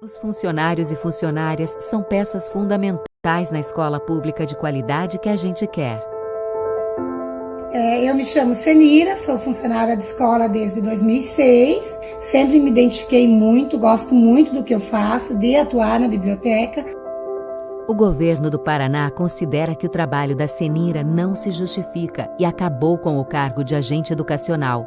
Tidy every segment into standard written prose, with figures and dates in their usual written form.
Os funcionários e funcionárias são peças fundamentais na escola pública de qualidade que a gente quer. Eu me chamo Senira, sou funcionária de escola desde 2006, sempre me identifiquei muito, gosto muito do que eu faço, de atuar na biblioteca. O governo do Paraná considera que o trabalho da Senira não se justifica e acabou com o cargo de agente educacional.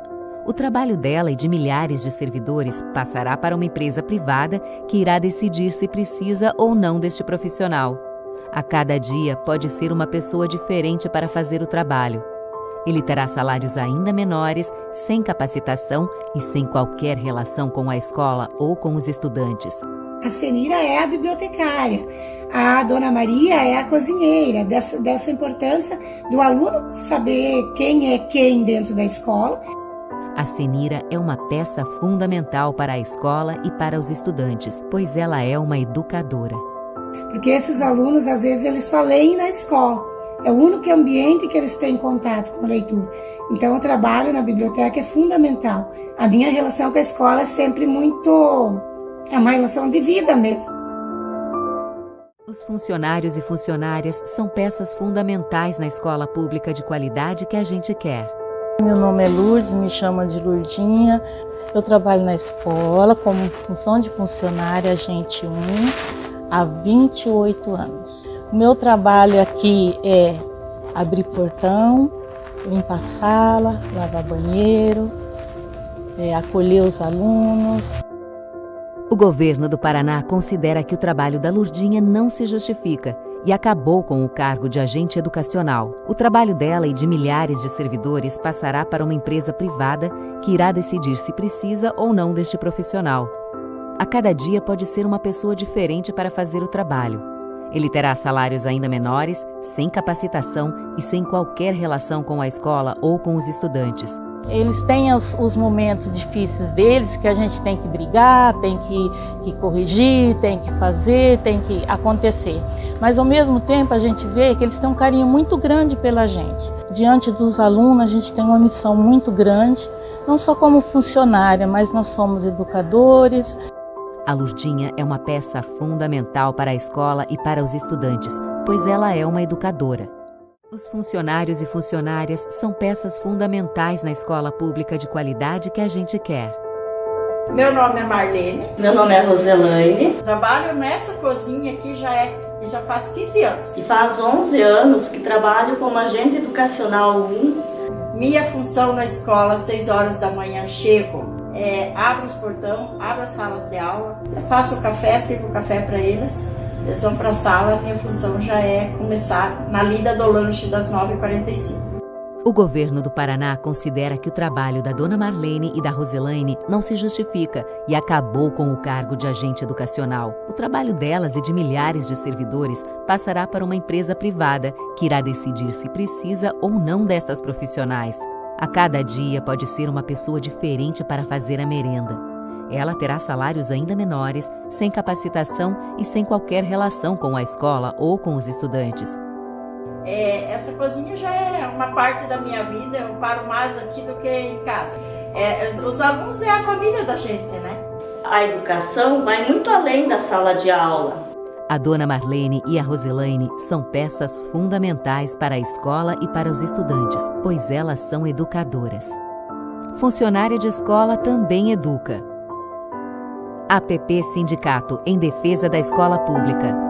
O trabalho dela e de milhares de servidores passará para uma empresa privada que irá decidir se precisa ou não deste profissional. A cada dia pode ser uma pessoa diferente para fazer o trabalho. Ele terá salários ainda menores, sem capacitação e sem qualquer relação com a escola ou com os estudantes. A Senira é a bibliotecária, a Dona Maria é a cozinheira, dessa importância do aluno saber quem é quem dentro da escola. A Senira é uma peça fundamental para a escola e para os estudantes, pois ela é uma educadora. Porque esses alunos, às vezes, eles só leem na escola. É o único ambiente que eles têm contato com a leitura. Então, o trabalho na biblioteca é fundamental. A minha relação com a escola é sempre é uma relação de vida mesmo. Os funcionários e funcionárias são peças fundamentais na escola pública de qualidade que a gente quer. Meu nome é Lourdes, me chamam de Lourdinha. Eu trabalho na escola como função de funcionária agente 1 há 28 anos. O meu trabalho aqui é abrir portão, limpar sala, lavar banheiro, acolher os alunos. O governo do Paraná considera que o trabalho da Lourdinha não se justifica e acabou com o cargo de agente educacional. O trabalho dela e de milhares de servidores passará para uma empresa privada que irá decidir se precisa ou não deste profissional. A cada dia pode ser uma pessoa diferente para fazer o trabalho. Ele terá salários ainda menores, sem capacitação e sem qualquer relação com a escola ou com os estudantes. Eles têm os momentos difíceis deles, que a gente tem que brigar, tem que corrigir, tem que fazer, tem que acontecer. Mas ao mesmo tempo a gente vê que eles têm um carinho muito grande pela gente. Diante dos alunos a gente tem uma missão muito grande, não só como funcionária, mas nós somos educadores. A Lourdinha é uma peça fundamental para a escola e para os estudantes, pois ela é uma educadora. Os funcionários e funcionárias são peças fundamentais na escola pública de qualidade que a gente quer. Meu nome é Marlene. Meu nome é Roselaine. Trabalho nessa cozinha aqui já faz 15 anos. E faz 11 anos que trabalho como agente educacional 1. Minha função na escola, às 6 horas da manhã, chego, abro os portões, abro as salas de aula, faço o café, sirvo o café para eles. Eles vão para a sala, minha função já é começar na lida do lanche das 9h45. O governo do Paraná considera que o trabalho da Dona Marlene e da Roselaine não se justifica e acabou com o cargo de agente educacional. O trabalho delas e de milhares de servidores passará para uma empresa privada que irá decidir se precisa ou não destas profissionais. A cada dia pode ser uma pessoa diferente para fazer a merenda. Ela terá salários ainda menores, sem capacitação e sem qualquer relação com a escola ou com os estudantes. Essa cozinha já é uma parte da minha vida, eu paro mais aqui do que em casa. Os alunos é a família da gente, né? A educação vai muito além da sala de aula. A Dona Marlene e a Roselaine são peças fundamentais para a escola e para os estudantes, pois elas são educadoras. Funcionária de escola também educa. APP Sindicato em defesa da escola pública.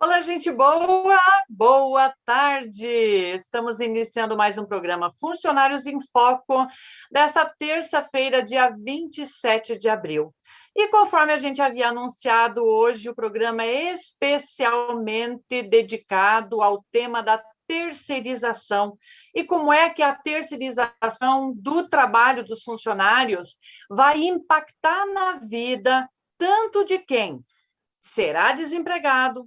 Olá, gente boa! Boa tarde! Estamos iniciando mais um programa Funcionários em Foco, desta terça-feira, dia 27 de abril. E conforme a gente havia anunciado, hoje o programa é especialmente dedicado ao tema da terceirização e como é que a terceirização do trabalho dos funcionários vai impactar na vida tanto de quem será desempregado,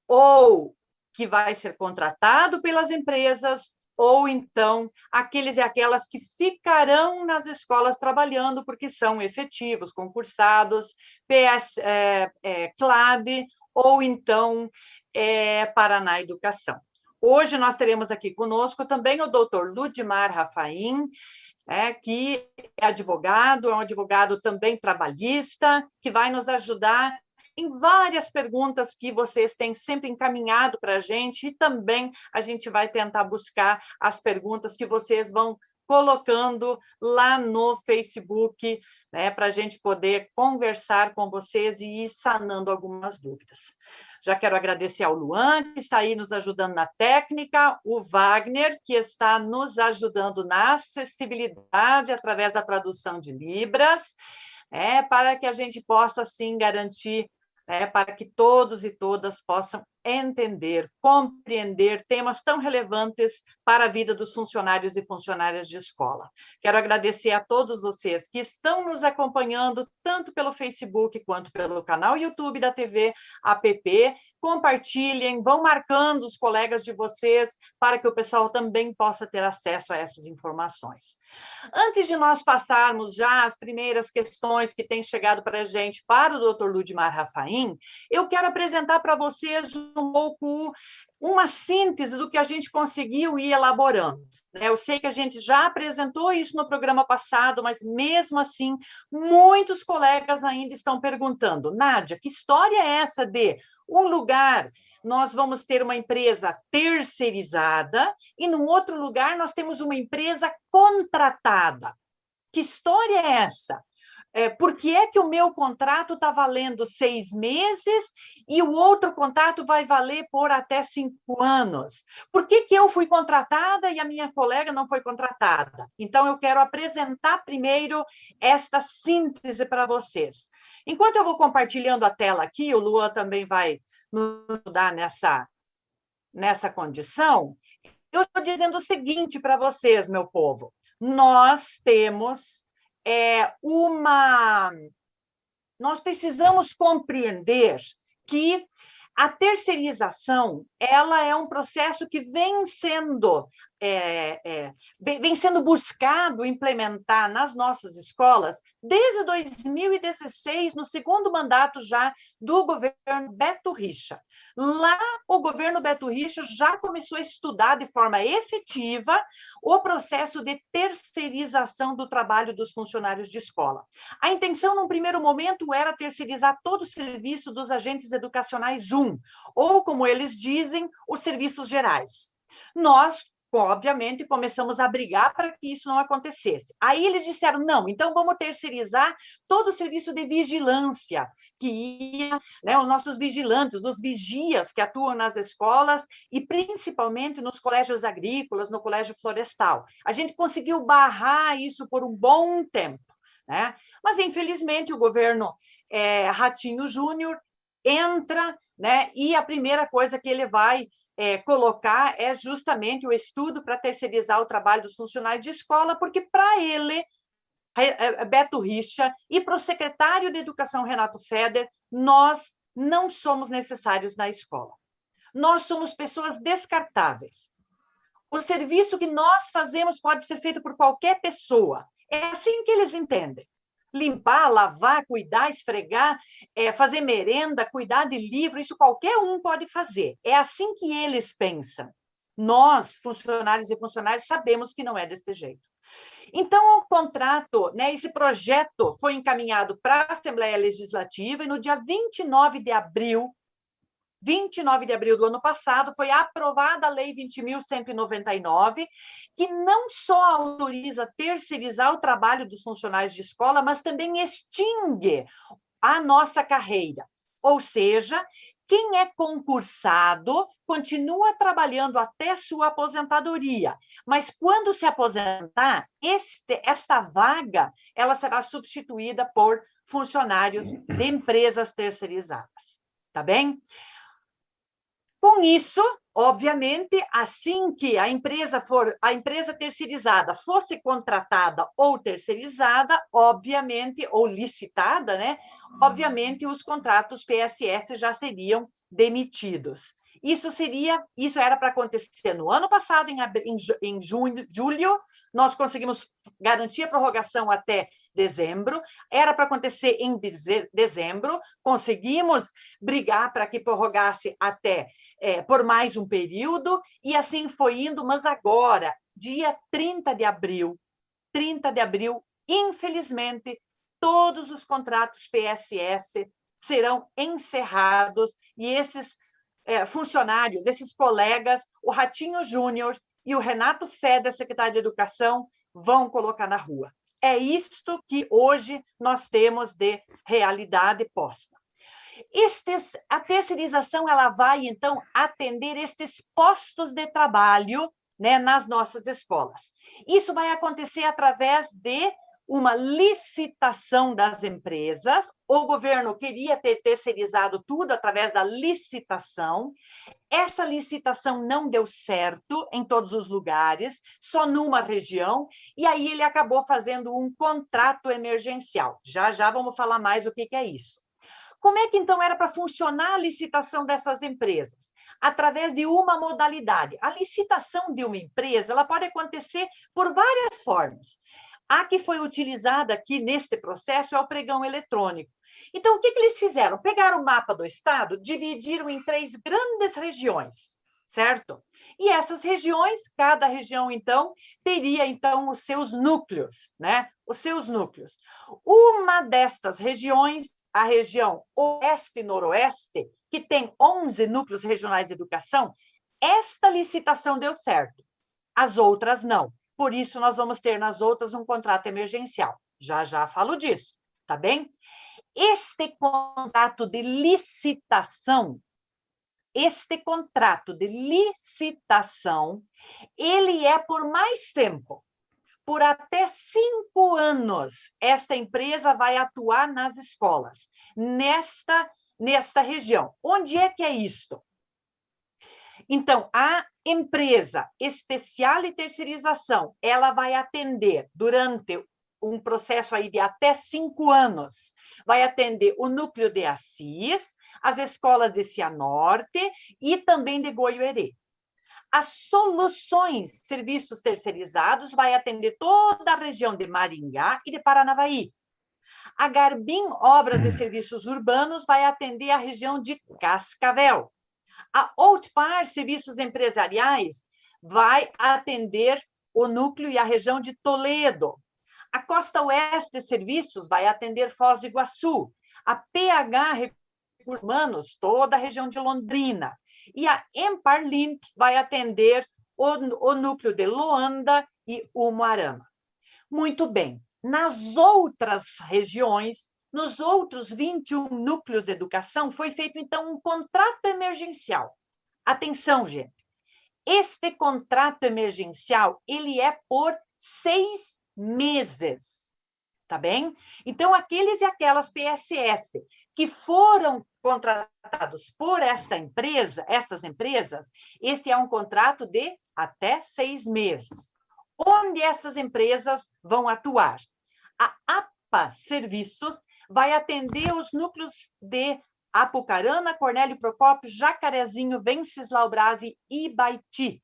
ou que vai ser contratado pelas empresas, ou então aqueles e aquelas que ficarão nas escolas trabalhando porque são efetivos, concursados, CLAD, ou então Paraná Educação. Hoje nós teremos aqui conosco também o doutor Ludmar Rafaim, que é um advogado também trabalhista, que vai nos ajudar em várias perguntas que vocês têm sempre encaminhado para a gente, e também a gente vai tentar buscar as perguntas que vocês vão colocando lá no Facebook, para a gente poder conversar com vocês e ir sanando algumas dúvidas. Já quero agradecer ao Luan, que está aí nos ajudando na técnica, o Wagner, que está nos ajudando na acessibilidade através da tradução de Libras, para que a gente possa, sim, garantir, para que todos e todas possam entender, compreender temas tão relevantes para a vida dos funcionários e funcionárias de escola. Quero agradecer a todos vocês que estão nos acompanhando, tanto pelo Facebook quanto pelo canal YouTube da TV APP. Compartilhem, vão marcando os colegas de vocês para que o pessoal também possa ter acesso a essas informações. Antes de nós passarmos já as primeiras questões que têm chegado para a gente para o Dr. Ludmar Rafaim, eu quero apresentar para vocês um pouco uma síntese do que a gente conseguiu ir elaborando. Eu sei que a gente já apresentou isso no programa passado, mas mesmo assim, muitos colegas ainda estão perguntando: Nádia, que história é essa de um lugar nós vamos ter uma empresa terceirizada e no outro lugar nós temos uma empresa contratada? Que história é essa? Por que é que o meu contrato está valendo 6 meses e o outro contrato vai valer por até 5 anos? Por que que eu fui contratada e a minha colega não foi contratada? Então, eu quero apresentar primeiro esta síntese para vocês. Enquanto eu vou compartilhando a tela aqui, o Luan também vai nos ajudar nessa condição, eu estou dizendo o seguinte para vocês, meu povo: nós temos nós precisamos compreender que a terceirização, ela é um processo que vem sendo buscado implementar nas nossas escolas desde 2016, no segundo mandato já do governo Beto Richa. Lá, o governo Beto Richa já começou a estudar de forma efetiva o processo de terceirização do trabalho dos funcionários de escola. A intenção, num primeiro momento, era terceirizar todo o serviço dos agentes educacionais 1, ou, como eles dizem, os serviços gerais. Nós, obviamente, começamos a brigar para que isso não acontecesse. Aí eles disseram: não, então vamos terceirizar todo o serviço de vigilância, que ia, os nossos vigilantes, os vigias que atuam nas escolas e principalmente nos colégios agrícolas, no colégio florestal. A gente conseguiu barrar isso por um bom tempo, Mas, infelizmente, o governo Ratinho Júnior entra, e a primeira coisa que ele vai colocar é justamente o estudo para terceirizar o trabalho dos funcionários de escola, porque para ele, Beto Richa, e para o secretário de Educação, Renato Feder, nós não somos necessários na escola. Nós somos pessoas descartáveis. O serviço que nós fazemos pode ser feito por qualquer pessoa. É assim que eles entendem. Limpar, lavar, cuidar, esfregar, fazer merenda, cuidar de livro, isso qualquer um pode fazer. É assim que eles pensam. Nós, funcionários e funcionárias, sabemos que não é desse jeito. Então, o contrato, esse projeto foi encaminhado para a Assembleia Legislativa e no dia 29 de abril do ano passado, foi aprovada a Lei 20.199, que não só autoriza terceirizar o trabalho dos funcionários de escola, mas também extingue a nossa carreira. Ou seja, quem é concursado continua trabalhando até sua aposentadoria, mas quando se aposentar, esta vaga ela será substituída por funcionários de empresas terceirizadas. Tá bem? Com isso, obviamente, assim que a empresa terceirizada fosse contratada ou terceirizada, obviamente, ou licitada, obviamente, os contratos PSS já seriam demitidos. Isso era para acontecer no ano passado, em julho, nós conseguimos garantir a prorrogação até dezembro, era para acontecer em dezembro, conseguimos brigar para que prorrogasse até por mais um período, e assim foi indo, mas agora, dia 30 de abril, infelizmente, todos os contratos PSS serão encerrados e esses funcionários, esses colegas, o Ratinho Júnior e o Renato Feder, secretário de Educação, vão colocar na rua. É isto que hoje nós temos de realidade posta. A terceirização ela vai, então, atender estes postos de trabalho, né, nas nossas escolas. Isso vai acontecer através de uma licitação das empresas. O governo queria ter terceirizado tudo através da licitação. Essa licitação não deu certo em todos os lugares, só numa região, e aí ele acabou fazendo um contrato emergencial. Já vamos falar mais o que é isso. Como é que, então, era para funcionar a licitação dessas empresas? Através de uma modalidade. A licitação de uma empresa ela pode acontecer por várias formas. A que foi utilizada aqui neste processo é o pregão eletrônico. Então, o que eles fizeram? Pegaram o mapa do estado, dividiram em 3 grandes regiões, certo? E essas regiões, cada região, então, teria, então, os seus núcleos, né? Os seus núcleos. Uma destas regiões, a região Oeste e Noroeste, que tem 11 núcleos regionais de educação, esta licitação deu certo. As outras não. Por isso, nós vamos ter nas outras um contrato emergencial. Já falo disso, tá bem? Este contrato de licitação, ele é por mais tempo. Por até 5 anos, esta empresa vai atuar nas escolas, nesta região. Onde é que é isto? Então, a empresa especial e terceirização, ela vai atender durante um processo aí de até 5 anos, vai atender o núcleo de Assis, as escolas de Cianorte e também de Goiuerê. As Soluções Serviços Terceirizados vai atender toda a região de Maringá e de Paranavaí. A Garbim Obras e Serviços Urbanos vai atender a região de Cascavel. A Outpar Serviços Empresariais vai atender o núcleo e a região de Toledo. A Costa Oeste Serviços vai atender Foz do Iguaçu. A PH Recursos Humanos, toda a região de Londrina. E a Emparlimp vai atender o núcleo de Loanda e Umuarama. Muito bem. Nas outras regiões, nos outros 21 núcleos de educação, foi feito, então, um contrato emergencial. Atenção, gente. Este contrato emergencial, ele é por 6 meses, tá bem? Então, aqueles e aquelas PSS que foram contratados por estas empresas, este é um contrato de até 6 meses. Onde essas empresas vão atuar? A APA Serviços vai atender os núcleos de Apucarana, Cornélio Procópio, Jacarezinho, Venceslau Braz e Ibaiti.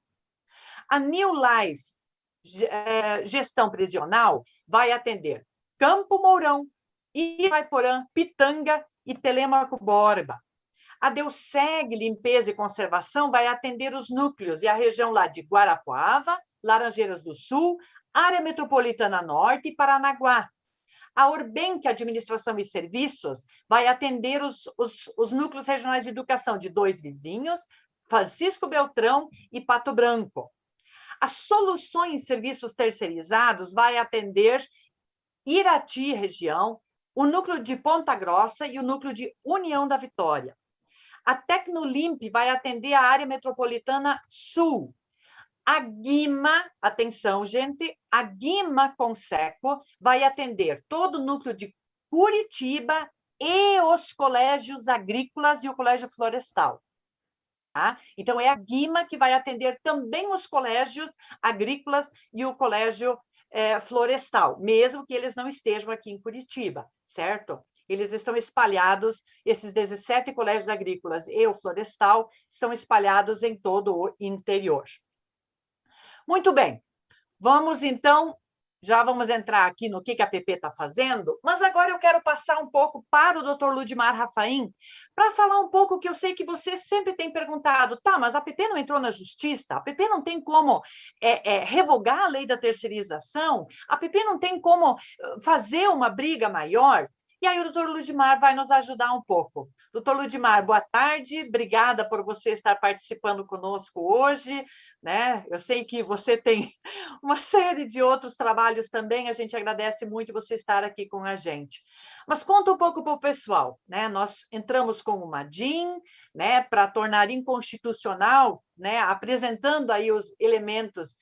A New Life Gestão Prisional vai atender Campo Mourão, Ivaiporã, Pitanga e Telêmaco Borba. A Deuseg Limpeza e Conservação vai atender os núcleos e a região lá de Guarapuava, Laranjeiras do Sul, Área Metropolitana Norte e Paranaguá. A Urbenc Administração e Serviços vai atender os núcleos regionais de educação de Dois Vizinhos, Francisco Beltrão e Pato Branco. As Soluções Serviços Terceirizados vai atender Irati região, o núcleo de Ponta Grossa e o núcleo de União da Vitória. A Tecnolimp vai atender a área metropolitana sul. A Guima, atenção, gente, a Guima Conseco vai atender todo o núcleo de Curitiba e os colégios agrícolas e o colégio florestal. Tá? Então, é a Guima que vai atender também os colégios agrícolas e o colégio florestal, mesmo que eles não estejam aqui em Curitiba, certo? Eles estão espalhados, esses 17 colégios agrícolas e o florestal estão espalhados em todo o interior. Muito bem, vamos então, já vamos entrar aqui no que a APP está fazendo, mas agora eu quero passar um pouco para o Dr. Ludmar Rafaim, para falar um pouco que eu sei que você sempre tem perguntado, tá, mas a APP não entrou na justiça, a APP não tem como revogar a lei da terceirização, a APP não tem como fazer uma briga maior. E aí o doutor Ludmar vai nos ajudar um pouco. Doutor Ludmar, boa tarde, obrigada por você estar participando conosco hoje, né? Eu sei que você tem uma série de outros trabalhos também, a gente agradece muito você estar aqui com a gente. Mas conta um pouco para o pessoal, né? Nós entramos com uma DIN, né, para tornar inconstitucional, né, apresentando aí os elementos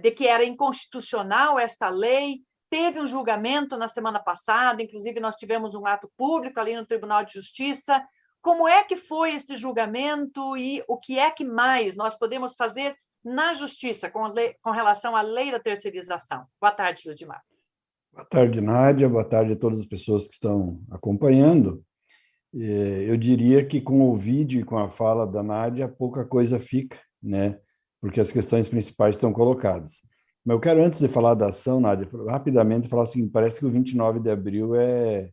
de que era inconstitucional esta lei. Teve um julgamento na semana passada, inclusive nós tivemos um ato público ali no Tribunal de Justiça. Como é que foi este julgamento e o que é que mais nós podemos fazer na Justiça com relação à lei da terceirização? Boa tarde, Ludmar. Boa tarde, Nádia. Boa tarde a todas as pessoas que estão acompanhando. Eu diria que com o vídeo e com a fala da Nádia, pouca coisa fica, né? Porque as questões principais estão colocadas. Mas eu quero, antes de falar da ação, Nádia, rapidamente falar o seguinte: parece que o 29 de abril é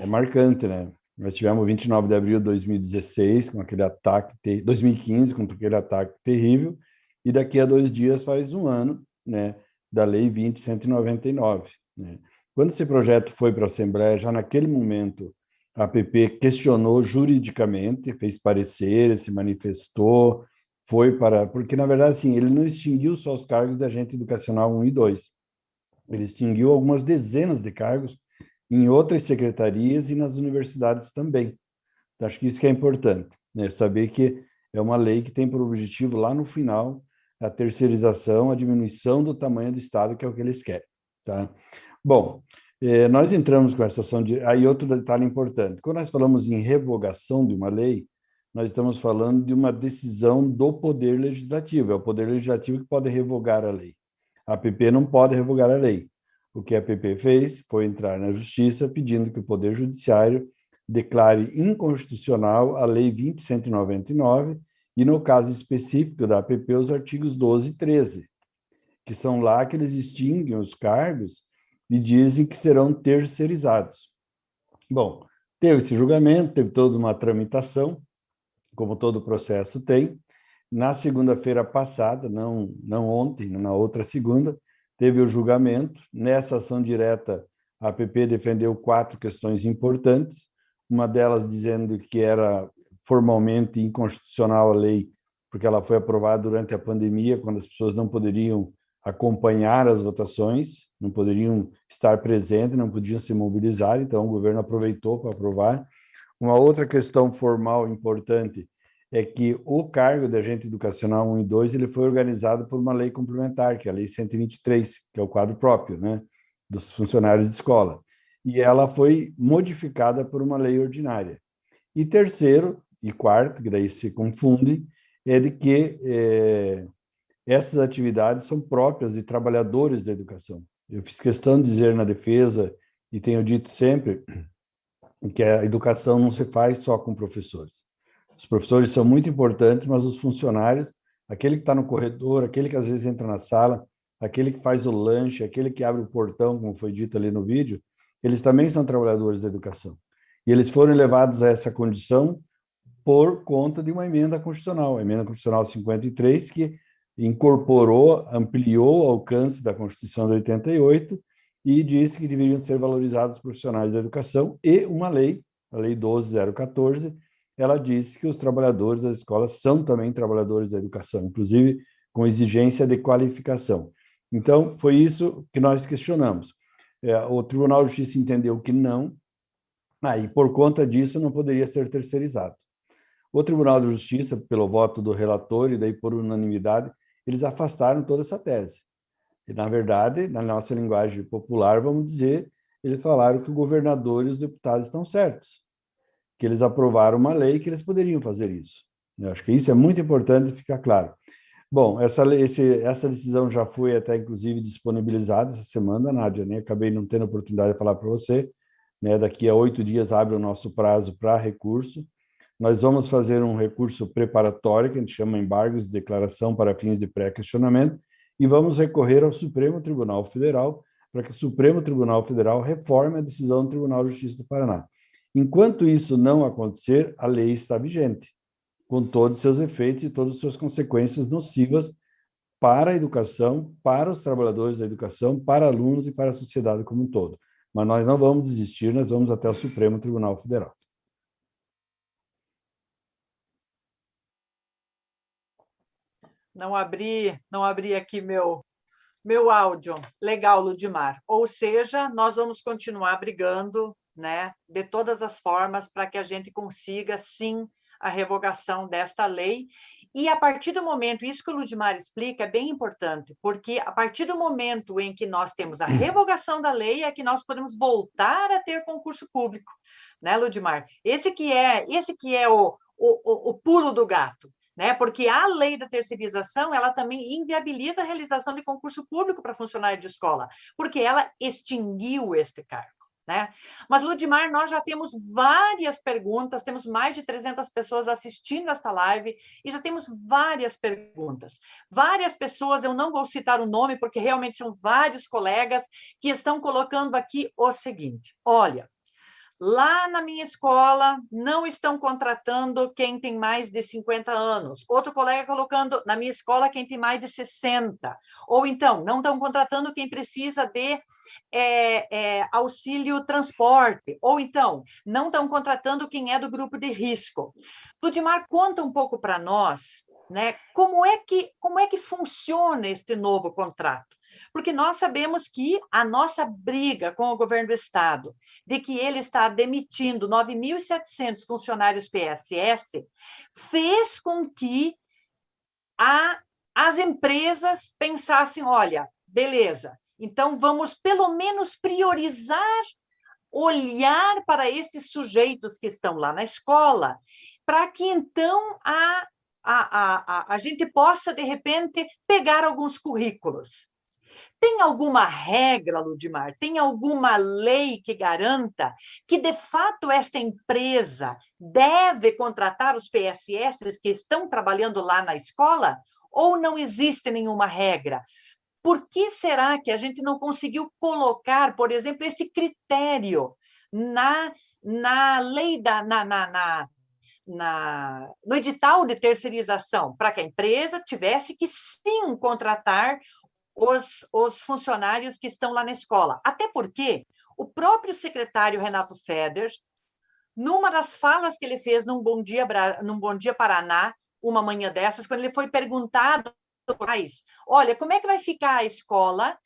marcante, né? Nós tivemos o 29 de abril de 2016, com aquele ataque, 2015, com aquele ataque terrível, e daqui a 2 dias faz um ano, né, da Lei 20.199, né? Quando esse projeto foi para a Assembleia, já naquele momento, a APP questionou juridicamente, fez parecer, se manifestou, porque, na verdade, assim, ele não extinguiu só os cargos de agente educacional 1 e 2. Ele extinguiu algumas dezenas de cargos em outras secretarias e nas universidades também. Então, acho que isso que é importante, né? Saber que é uma lei que tem por objetivo, lá no final, a terceirização, a diminuição do tamanho do Estado, que é o que eles querem, tá? Bom, nós entramos com essa ação de... Aí, outro detalhe importante. Quando nós falamos em revogação de uma lei, nós estamos falando de uma decisão do Poder Legislativo. É o Poder Legislativo que pode revogar a lei. A APP não pode revogar a lei. O que a APP fez foi entrar na Justiça pedindo que o Poder Judiciário declare inconstitucional a Lei 20.199 e, no caso específico da APP, os artigos 12 e 13, que são lá que eles extinguem os cargos e dizem que serão terceirizados. Bom, teve esse julgamento, teve toda uma tramitação, como todo processo tem. Na segunda-feira passada, não ontem, na outra segunda, teve o julgamento. Nessa ação direta, a APP defendeu 4 questões importantes, uma delas dizendo que era formalmente inconstitucional a lei, porque ela foi aprovada durante a pandemia, quando as pessoas não poderiam acompanhar as votações, não poderiam estar presentes, não podiam se mobilizar, então o governo aproveitou para aprovar. Uma outra questão formal importante é que o cargo de agente educacional 1 e 2 ele foi organizado por uma lei complementar, que é a Lei 123, que é o quadro próprio, né, dos funcionários de escola. E ela foi modificada por uma lei ordinária. E terceiro e quarto, que daí se confunde, é de que essas atividades são próprias de trabalhadores da educação. Eu fiz questão de dizer na defesa, e tenho dito sempre, que a educação não se faz só com professores. Os professores são muito importantes, mas os funcionários, aquele que está no corredor, aquele que às vezes entra na sala, aquele que faz o lanche, aquele que abre o portão, como foi dito ali no vídeo, eles também são trabalhadores da educação. E eles foram levados a essa condição por conta de uma emenda constitucional, a emenda constitucional 53, que incorporou, ampliou o alcance da Constituição de 88 e disse que deveriam ser valorizados os profissionais da educação, e uma lei, a Lei 12.014, ela disse que os trabalhadores das escolas são também trabalhadores da educação, inclusive com exigência de qualificação. Então, foi isso que nós questionamos. O Tribunal de Justiça entendeu que não, e por conta disso não poderia ser terceirizado. O Tribunal de Justiça, pelo voto do relator e daí por unanimidade, eles afastaram toda essa tese. E, na verdade, na nossa linguagem popular, vamos dizer, eles falaram que o governador e os deputados estão certos, que eles aprovaram uma lei que eles poderiam fazer isso. Eu acho que isso é muito importante ficar claro. Bom, essa decisão já foi até, inclusive, disponibilizada essa semana, Nádia, né? Acabei não tendo oportunidade de falar para você, né? Daqui a 8 dias abre o nosso prazo para recurso. Nós vamos fazer um recurso preparatório, que a gente chama embargos de declaração para fins de pré-questionamento, e vamos recorrer ao Supremo Tribunal Federal, para que o Supremo Tribunal Federal reforme a decisão do Tribunal de Justiça do Paraná. Enquanto isso não acontecer, a lei está vigente, com todos os seus efeitos e todas as suas consequências nocivas para a educação, para os trabalhadores da educação, para alunos e para a sociedade como um todo. Mas nós não vamos desistir, nós vamos até o Supremo Tribunal Federal. Não abri aqui meu áudio. Legal, Ludmar. Ou seja, nós vamos continuar brigando, né, de todas as formas para que a gente consiga, sim, a revogação desta lei. E a partir do momento, isso que o Ludmar explica é bem importante, porque a partir do momento em que nós temos a revogação da lei é que nós podemos voltar a ter concurso público, né, Ludmar? Esse que é o pulo do gato, né? Porque a lei da terceirização, ela também inviabiliza a realização de concurso público para funcionário de escola, porque ela extinguiu este cargo, né? Mas, Ludmar, nós já temos várias perguntas, temos mais de 300 pessoas assistindo esta live e já temos várias perguntas. Várias pessoas, eu não vou citar o nome, porque realmente são vários colegas que estão colocando aqui o seguinte: olha, lá na minha escola, não estão contratando quem tem mais de 50 anos. Outro colega colocando, na minha escola, quem tem mais de 60. Ou então, não estão contratando quem precisa de auxílio transporte. Ou então, não estão contratando quem é do grupo de risco. Ludmar, conta um pouco para nós, né, como é que funciona este novo contrato? Porque nós sabemos que a nossa briga com o governo do Estado, de que ele está demitindo 9.700 funcionários PSS, fez com que as empresas pensassem, olha, beleza, então vamos pelo menos priorizar, olhar para estes sujeitos que estão lá na escola, para que então a gente possa, de repente, pegar alguns currículos. Tem alguma regra, Ludmar? Tem alguma lei que garanta que, de fato, esta empresa deve contratar os PSS que estão trabalhando lá na escola? Ou não existe nenhuma regra? Por que será que a gente não conseguiu colocar, por exemplo, este critério na lei no edital de terceirização, para que a empresa tivesse que, sim, contratar os funcionários que estão lá na escola? Até porque o próprio secretário Renato Feder, numa das falas que ele fez num Bom Dia Paraná, uma manhã dessas, quando ele foi perguntado, olha, como é que vai ficar a escola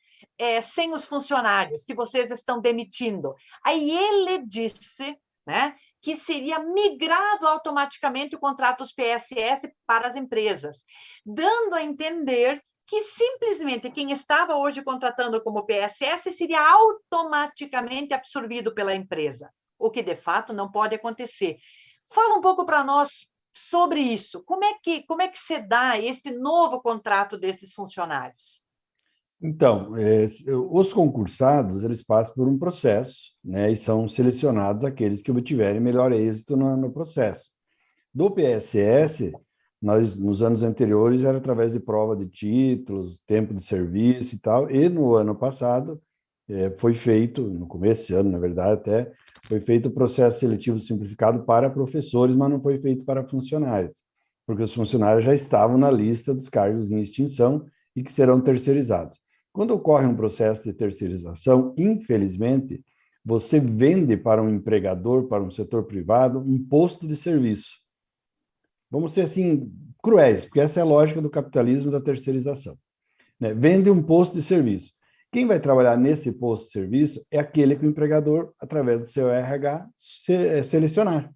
sem os funcionários que vocês estão demitindo? Aí ele disse, né, que seria migrado automaticamente o contrato dos PSS para as empresas, dando a entender que simplesmente quem estava hoje contratando como PSS seria automaticamente absorvido pela empresa, o que de fato não pode acontecer. Fala um pouco para nós sobre isso. Como é que se dá este novo contrato desses funcionários? Então, os concursados, eles passam por um processo, né, e são selecionados aqueles que obtiverem melhor êxito no processo. Do PSS, nós, nos anos anteriores, era através de prova de títulos, tempo de serviço e tal, e no ano passado foi feito, no começo desse ano, na verdade, até, foi feito o processo seletivo simplificado para professores, mas não foi feito para funcionários, porque os funcionários já estavam na lista dos cargos em extinção e que serão terceirizados. Quando ocorre um processo de terceirização, infelizmente, você vende para um empregador, para um setor privado, um posto de serviço. Vamos ser assim, cruéis, porque essa é a lógica do capitalismo da terceirização, né? Vende um posto de serviço. Quem vai trabalhar nesse posto de serviço é aquele que o empregador, através do seu RH, selecionar.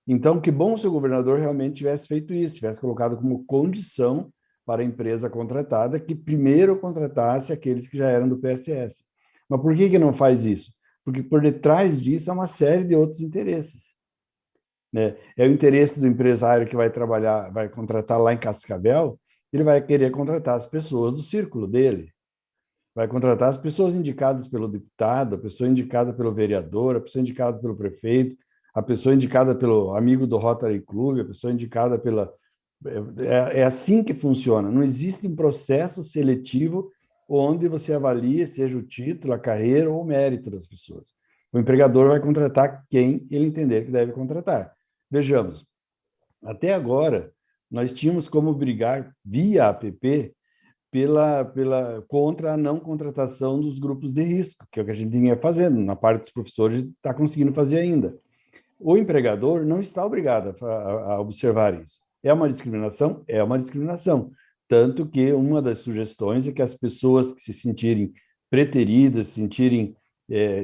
Então, que bom se o governador realmente tivesse feito isso, tivesse colocado como condição para a empresa contratada que primeiro contratasse aqueles que já eram do PSS. Mas por que não faz isso? Porque por detrás disso há uma série de outros interesses, né? É o interesse do empresário que vai trabalhar, vai contratar lá em Cascavel, ele vai querer contratar as pessoas do círculo dele. vai contratar as pessoas indicadas pelo deputado, a pessoa indicada pelo vereador, a pessoa indicada pelo prefeito, a pessoa indicada pelo amigo do Rotary Club, a pessoa indicada pela... É assim que funciona. Não existe um processo seletivo onde você avalia, seja o título, a carreira ou o mérito das pessoas. O empregador vai contratar quem ele entender que deve contratar. Vejamos, até agora, nós tínhamos como brigar via APP contra a não contratação dos grupos de risco, que é o que a gente vinha fazendo, na parte dos professores está conseguindo fazer ainda. O empregador não está obrigado a observar isso. É uma discriminação? É uma discriminação. Tanto que uma das sugestões é que as pessoas que se sentirem preteridas, se sentirem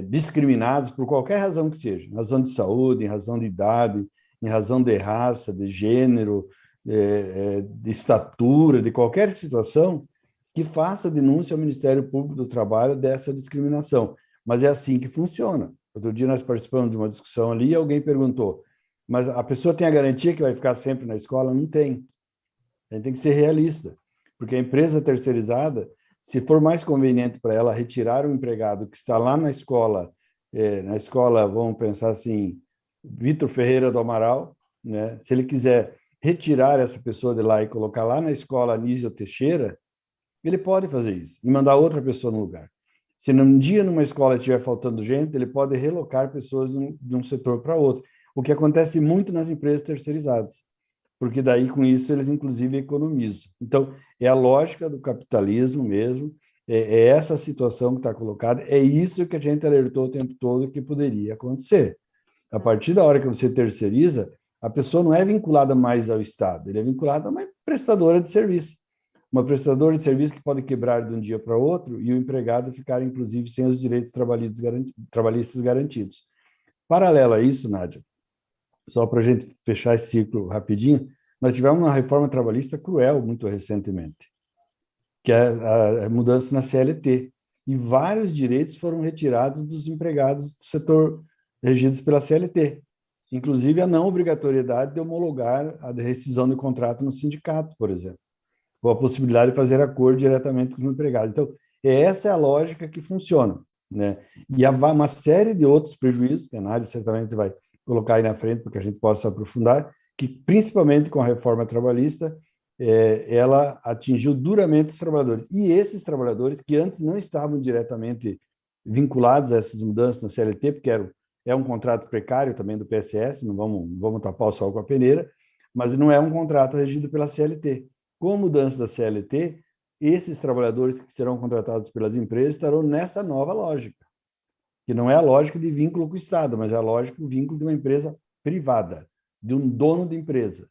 discriminadas por qualquer razão que seja, em razão de saúde, em razão de idade, em razão de raça, de gênero, de estatura, de qualquer situação, que faça denúncia ao Ministério Público do Trabalho dessa discriminação. Mas é assim que funciona. Outro dia nós participamos de uma discussão ali e alguém perguntou, mas a pessoa tem a garantia que vai ficar sempre na escola? Não tem. A gente tem que ser realista, porque a empresa terceirizada, se for mais conveniente para ela retirar um empregado que está lá na escola, vamos pensar assim, Vitor Ferreira do Amaral, né? Se ele quiser retirar essa pessoa de lá e colocar lá na escola Anísio Teixeira, ele pode fazer isso e mandar outra pessoa no lugar. Se num dia numa escola estiver faltando gente, ele pode relocar pessoas de um setor para outro, o que acontece muito nas empresas terceirizadas, porque daí com isso eles inclusive economizam. Então, é a lógica do capitalismo mesmo, é essa situação que está colocada, é isso que a gente alertou o tempo todo que poderia acontecer. A partir da hora que você terceiriza, a pessoa não é vinculada mais ao Estado, ele é vinculado a uma prestadora de serviço. Uma prestadora de serviço que pode quebrar de um dia para outro e o empregado ficar, inclusive, sem os direitos trabalhistas garantidos. Paralelo a isso, Nádia, só para a gente fechar esse ciclo rapidinho, nós tivemos uma reforma trabalhista cruel muito recentemente, que é a mudança na CLT. E vários direitos foram retirados dos empregados do setor regidos pela CLT, inclusive a não obrigatoriedade de homologar a rescisão de contrato no sindicato, por exemplo, ou a possibilidade de fazer acordo diretamente com o empregado. Então, essa é a lógica que funciona, né? E há uma série de outros prejuízos, que a Nádia certamente vai colocar aí na frente, para que a gente possa aprofundar, que principalmente com a reforma trabalhista, ela atingiu duramente os trabalhadores. E esses trabalhadores, que antes não estavam diretamente vinculados a essas mudanças na CLT, porque é um contrato precário também do PSS, não vamos tapar o sol com a peneira, mas não é um contrato regido pela CLT. Com a mudança da CLT, esses trabalhadores que serão contratados pelas empresas estarão nessa nova lógica, que não é a lógica de vínculo com o Estado, mas é a lógica do vínculo de uma empresa privada, de um dono de empresa.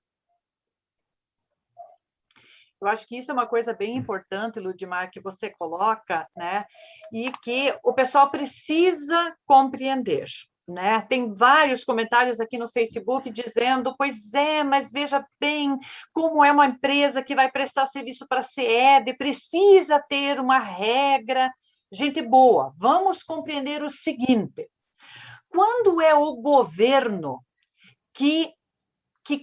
Eu acho que isso é uma coisa bem importante, Ludmar, que você coloca, né? E que o pessoal precisa compreender, né? Tem vários comentários aqui no Facebook dizendo, pois é, mas veja bem como é uma empresa que vai prestar serviço para a CED, precisa ter uma regra. Gente boa, vamos compreender o seguinte, quando é o governo que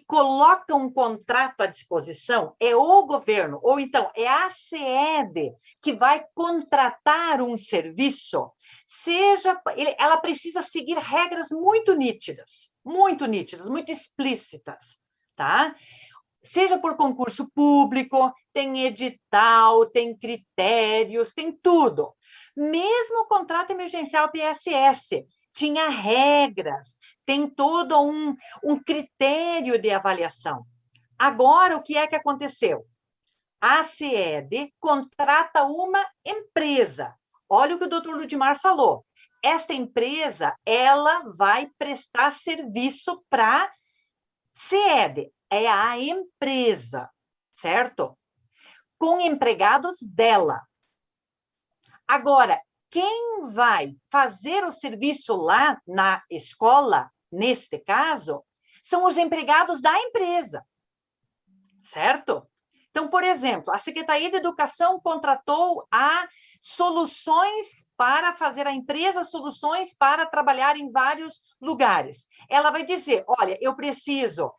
coloca um contrato à disposição, é o governo, ou então é a CED que vai contratar um serviço, ela precisa seguir regras muito nítidas, muito explícitas, tá? Seja por concurso público, tem edital, tem critérios, tem tudo. Mesmo o contrato emergencial PSS, tinha regras, tem todo um critério de avaliação. Agora, o que é que aconteceu? A CED contrata uma empresa. Olha o que o doutor Ludmar falou. Esta empresa, ela vai prestar serviço para a CED, é a empresa, certo? Com empregados dela. Agora, quem vai fazer o serviço lá na escola, neste caso, são os empregados da empresa, certo? Então, por exemplo, a Secretaria de Educação contratou a soluções para fazer a empresa soluções para trabalhar em vários lugares. Ela vai dizer, olha, eu preciso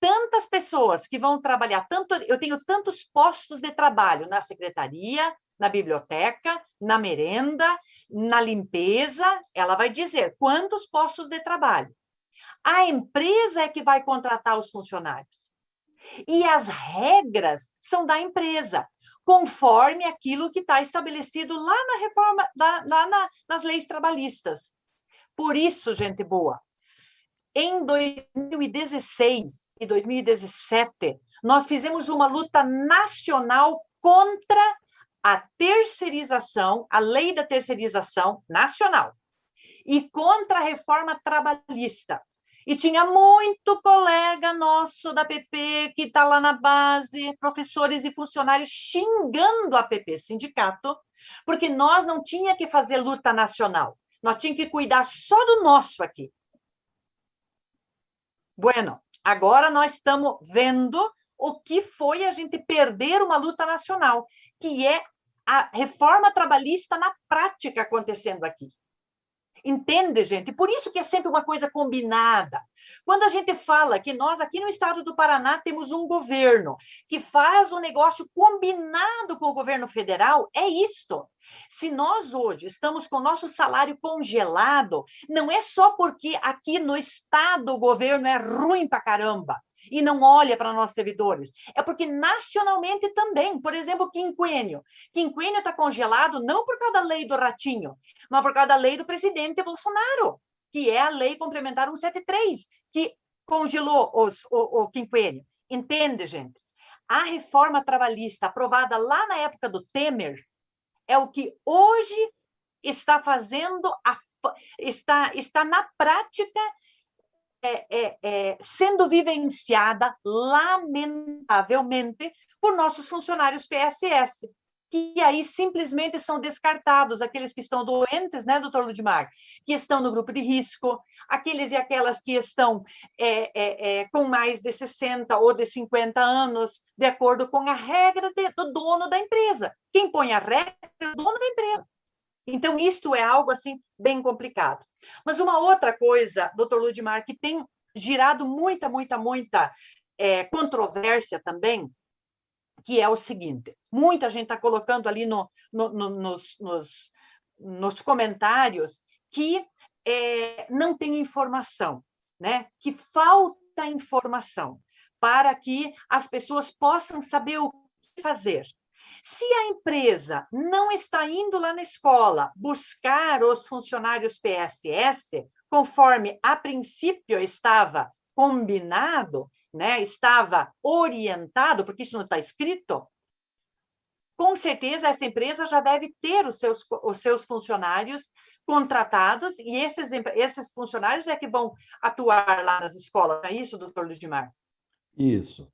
tantas pessoas que vão trabalhar, eu tenho tantos postos de trabalho na secretaria, na biblioteca, na merenda, na limpeza, ela vai dizer quantos postos de trabalho. A empresa é que vai contratar os funcionários. E as regras são da empresa, conforme aquilo que está estabelecido lá na reforma, nas leis trabalhistas. Por isso, gente boa, em 2016 e 2017, nós fizemos uma luta nacional contra a terceirização, a lei da terceirização nacional, e contra a reforma trabalhista. E tinha muito colega nosso da PP que está lá na base, professores e funcionários xingando a PP, sindicato, porque nós não tinha que fazer luta nacional, nós tinha que cuidar só do nosso aqui. Bueno, agora nós estamos vendo o que foi a gente perder uma luta nacional, que é a reforma trabalhista na prática acontecendo aqui. Entende, gente? Por isso que é sempre uma coisa combinada. Quando a gente fala que nós aqui no estado do Paraná temos um governo que faz um negócio combinado com o governo federal, é isto. Se nós hoje estamos com o nosso salário congelado, não é só porque aqui no estado o governo é ruim pra caramba e não olha para nossos servidores. É porque nacionalmente também, por exemplo, quinquênio. Quinquênio está congelado não por causa da lei do ratinho, mas por causa da lei do presidente Bolsonaro, que é a lei complementar 173, que congelou o quinquênio. Entende, gente? A reforma trabalhista aprovada lá na época do Temer é o que hoje está fazendo, está na prática sendo vivenciada, lamentavelmente, por nossos funcionários PSS, que aí simplesmente são descartados, aqueles que estão doentes, né, doutor Ludmar, que estão no grupo de risco, aqueles e aquelas que estão com mais de 60 ou de 50 anos, de acordo com a regra do dono da empresa. Quem põe a regra é o dono da empresa. Então, isto é algo, assim, bem complicado. Mas uma outra coisa, doutor Ludmar, que tem gerado muita controvérsia também, que é o seguinte, muita gente está colocando ali nos comentários que não tem informação, né? Que falta informação para que as pessoas possam saber o que fazer. Se a empresa não está indo lá na escola buscar os funcionários PSS, conforme a princípio estava combinado, né, estava orientado, porque isso não está escrito, com certeza essa empresa já deve ter os seus funcionários contratados, e esses funcionários é que vão atuar lá nas escolas. É isso, doutor Ludmar? Isso.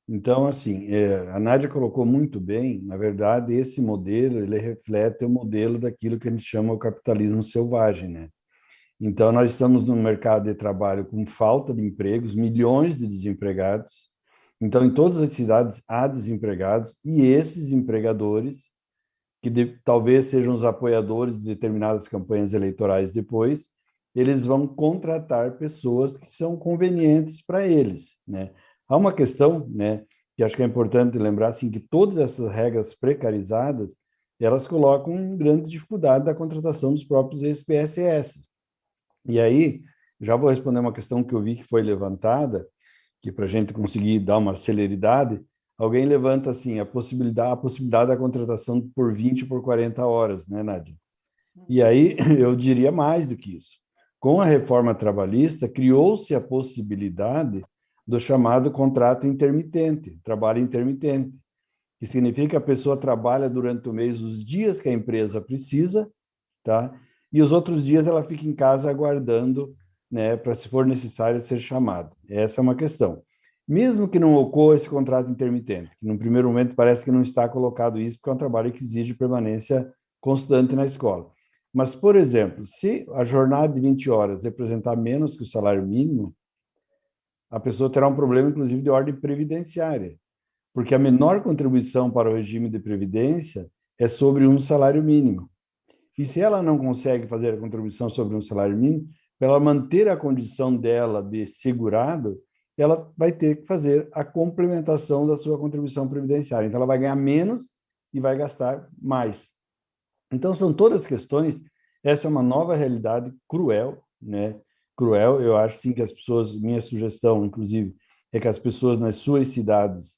Então, assim, a Nádia colocou muito bem, na verdade, esse modelo, ele reflete o modelo daquilo que a gente chama o capitalismo selvagem, né? Então, nós estamos num mercado de trabalho com falta de empregos, milhões de desempregados. Então, em todas as cidades há desempregados, e esses empregadores, que talvez sejam os apoiadores de determinadas campanhas eleitorais depois, eles vão contratar pessoas que são convenientes para eles, né? Há uma questão, né, que acho que é importante lembrar, assim, que todas essas regras precarizadas, elas colocam grande dificuldade da contratação dos próprios ex-PSS. E aí, já vou responder uma questão que eu vi que foi levantada, que para a gente conseguir dar uma celeridade, alguém levanta, assim, a possibilidade da contratação por 20 por 40 horas, né, Nádia? E aí, eu diria mais do que isso. Com a reforma trabalhista, criou-se a possibilidade do chamado contrato intermitente, trabalho intermitente, que significa que a pessoa trabalha durante o mês os dias que a empresa precisa, tá? E os outros dias ela fica em casa aguardando, né, para, se for necessário, ser chamada. Essa é uma questão. Mesmo que não ocorra esse contrato intermitente, que no primeiro momento parece que não está colocado isso, porque é um trabalho que exige permanência constante na escola. Mas, por exemplo, se a jornada de 20 horas representar menos que o salário mínimo, a pessoa terá um problema, inclusive, de ordem previdenciária, porque a menor contribuição para o regime de previdência é sobre um salário mínimo. E se ela não consegue fazer a contribuição sobre um salário mínimo, para ela manter a condição dela de segurado, ela vai ter que fazer a complementação da sua contribuição previdenciária. Então, ela vai ganhar menos e vai gastar mais. Então, são todas questões, essa é uma nova realidade cruel, né? Cruel, eu acho sim que as pessoas, minha sugestão, inclusive, é que as pessoas nas suas cidades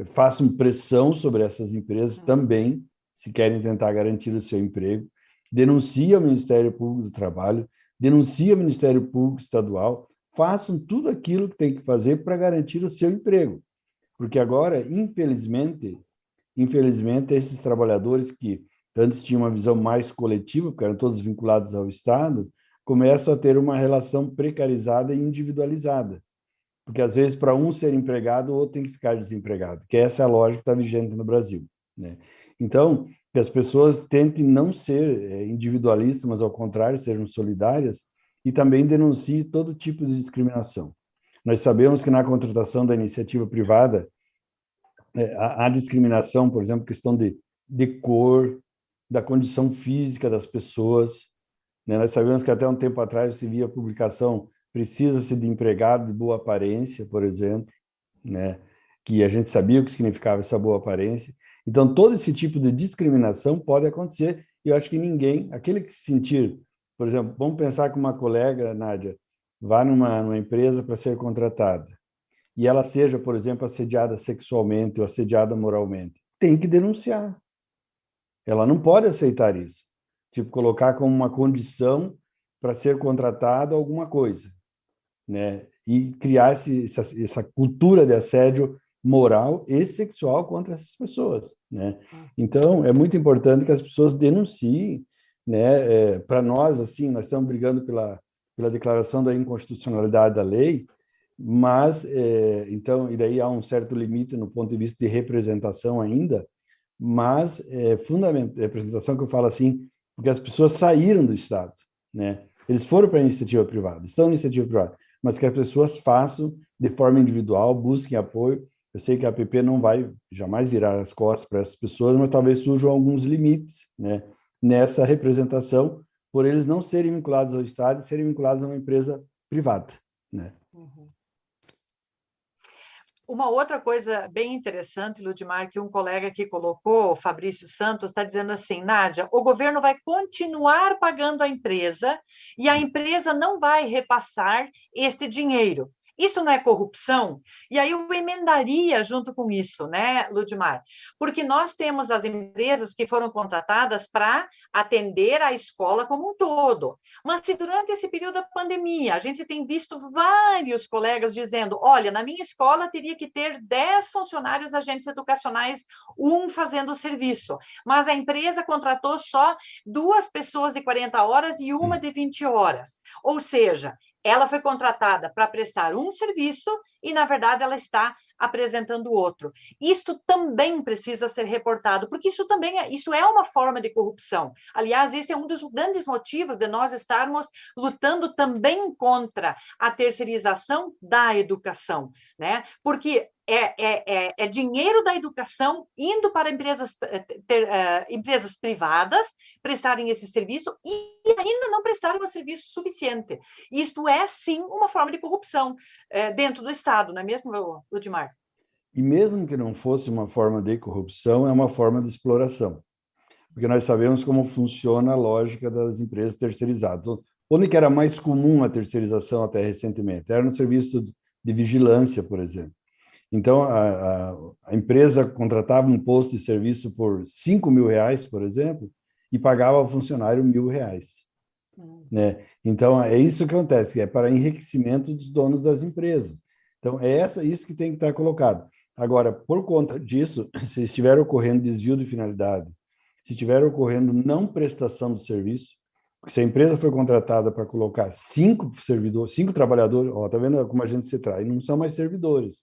façam pressão sobre essas empresas também, se querem tentar garantir o seu emprego, denuncie ao Ministério Público do Trabalho, denuncie ao Ministério Público Estadual, façam tudo aquilo que tem que fazer para garantir o seu emprego. Porque agora, infelizmente, esses trabalhadores que antes tinham uma visão mais coletiva, porque eram todos vinculados ao Estado, começam a ter uma relação precarizada e individualizada. Porque, às vezes, para um ser empregado, o outro tem que ficar desempregado, que essa é a lógica que está vigente no Brasil, né? Então, que as pessoas tentem não ser individualistas, mas, ao contrário, sejam solidárias e também denunciem todo tipo de discriminação. Nós sabemos que na contratação da iniciativa privada, há discriminação, por exemplo, questão de cor, da condição física das pessoas, né? Nós sabemos que até um tempo atrás se via a publicação precisa-se de empregado de boa aparência, por exemplo, né? Que a gente sabia o que significava essa boa aparência. Então, todo esse tipo de discriminação pode acontecer, e eu acho que ninguém, aquele que se sentir, por exemplo, vamos pensar que uma colega, Nádia, vá numa empresa para ser contratada, e ela seja, por exemplo, assediada sexualmente ou assediada moralmente, tem que denunciar. Ela não pode aceitar isso. Tipo, colocar como uma condição para ser contratado alguma coisa, né? E criar essa cultura de assédio moral e sexual contra essas pessoas, né? Então, é muito importante que as pessoas denunciem, né? Para nós, assim, nós estamos brigando pela declaração da inconstitucionalidade da lei, mas, então, e daí há um certo limite no ponto de vista de representação ainda, mas é fundamental, representação que eu falo assim, porque as pessoas saíram do Estado, né? Eles foram para a iniciativa privada, estão na iniciativa privada, mas que as pessoas façam de forma individual, busquem apoio. Eu sei que a APP não vai jamais virar as costas para essas pessoas, mas talvez surjam alguns limites, né, nessa representação, por eles não serem vinculados ao Estado e serem vinculados a uma empresa privada, né? Uma outra coisa bem interessante, Ludmar, que um colega aqui colocou, o Fabrício Santos, está dizendo assim, Nádia, o governo vai continuar pagando a empresa e a empresa não vai repassar este dinheiro. Isso não é corrupção? E aí eu emendaria junto com isso, né, Ludmar? Porque nós temos as empresas que foram contratadas para atender a escola como um todo. Mas se durante esse período da pandemia, a gente tem visto vários colegas dizendo, olha, na minha escola teria que ter 10 funcionários agentes educacionais, um fazendo o serviço, mas a empresa contratou só 2 pessoas de 40 horas e uma de 20 horas. Ou seja, ela foi contratada para prestar um serviço e, na verdade, ela está apresentando outro. Isto também precisa ser reportado, porque isso é uma forma de corrupção. Aliás, esse é um dos grandes motivos de nós estarmos lutando também contra a terceirização da educação, né? Porque é dinheiro da educação indo para empresas privadas prestarem esse serviço e ainda não prestarem um serviço suficiente. Isto é, sim, uma forma de corrupção dentro do Estado, não é mesmo, Ludmar? E mesmo que não fosse uma forma de corrupção, é uma forma de exploração. Porque nós sabemos como funciona a lógica das empresas terceirizadas. Onde que era mais comum a terceirização até recentemente? Era no serviço de vigilância, por exemplo. Então, a empresa contratava um posto de serviço por R$ 5.000, por exemplo, e pagava ao funcionário R$ 1.000, né? Então, é isso que acontece, é para enriquecimento dos donos das empresas. Então, é isso que tem que estar colocado. Agora, por conta disso, se estiver ocorrendo desvio de finalidade, se estiver ocorrendo não prestação do serviço, se a empresa foi contratada para colocar 5 trabalhadores, tá vendo como a gente se trai? Não são mais servidores,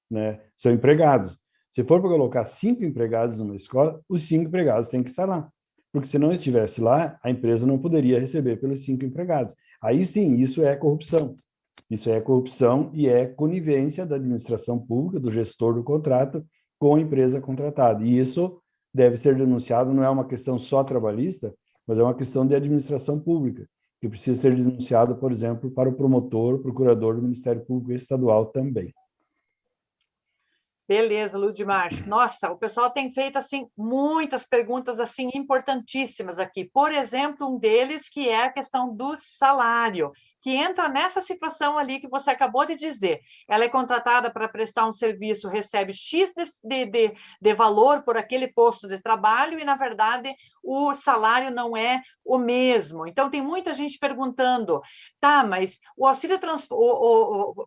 né? São empregados. Se for para colocar 5 empregados numa escola, os 5 empregados têm que estar lá. Porque se não estivesse lá, a empresa não poderia receber pelos 5 empregados. Aí sim, isso é corrupção. Isso é corrupção e é conivência da administração pública, do gestor do contrato, com a empresa contratada. E isso deve ser denunciado, não é uma questão só trabalhista, mas é uma questão de administração pública, que precisa ser denunciado, por exemplo, para o promotor, procurador do Ministério Público Estadual também. Beleza, Ludmar. Nossa, o pessoal tem feito assim muitas perguntas assim importantíssimas aqui. Por exemplo, um deles que é a questão do salário, que entra nessa situação ali que você acabou de dizer. Ela é contratada para prestar um serviço, recebe X de valor por aquele posto de trabalho e, na verdade, o salário não é o mesmo. Então, tem muita gente perguntando, tá, mas o auxílio